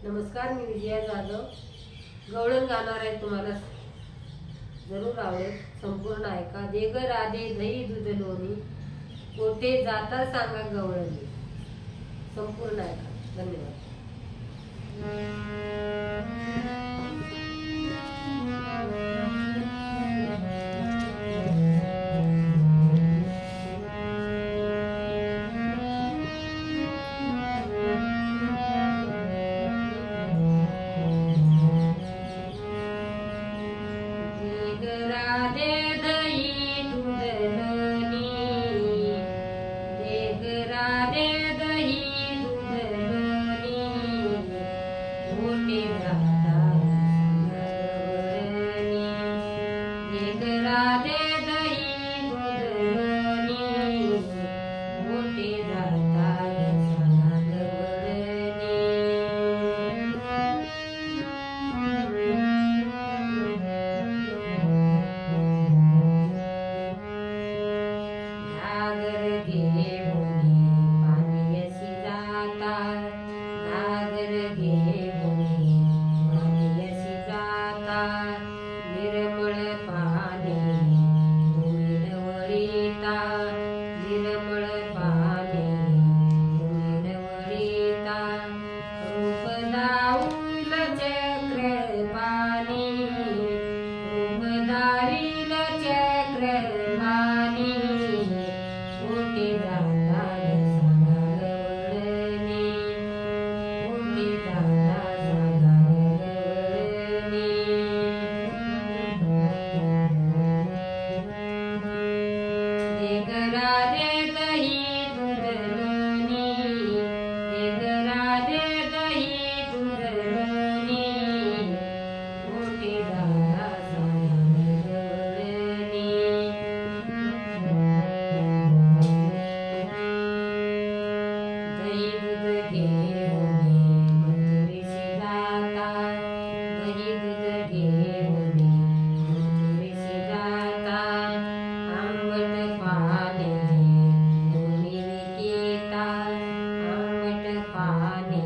नमस्कार, मी विजया जाधव. गवळण गाणार आहे, तुम्हाला जरूर आवडेल. संपूर्ण ऐका. दे ग राधे दही दूध लोणी, कोठे जाता सांगा गवळणी. संपूर्ण ऐका. धन्यवाद. राधे दही दूध लोणी, देग राधे दही दूध लोणी, मोठे जाता गवळणी. देग राधे दही दूध लोणी, मोठे जाता निर्मळ पाणी धुळीन वळीता, निर्मळ पाणी धुळीन वळीता, रूप दाऊल चक्र पाणी, रूप दारील चक्र पाणी, मोठे जाता सांगा गवळणी, मोठे जाता सांगा गवळणी. देग राधे दही दूध लोणी, देग राधे दही दूध लोणी, मोठे जाता सांगा गवळणी. दही दूध घेऊन मथुरेशी जाता, दही दूध घेऊन मथुरेशी जाता, आंबट पाणी दोन्ही विकीता, आंबट पाणी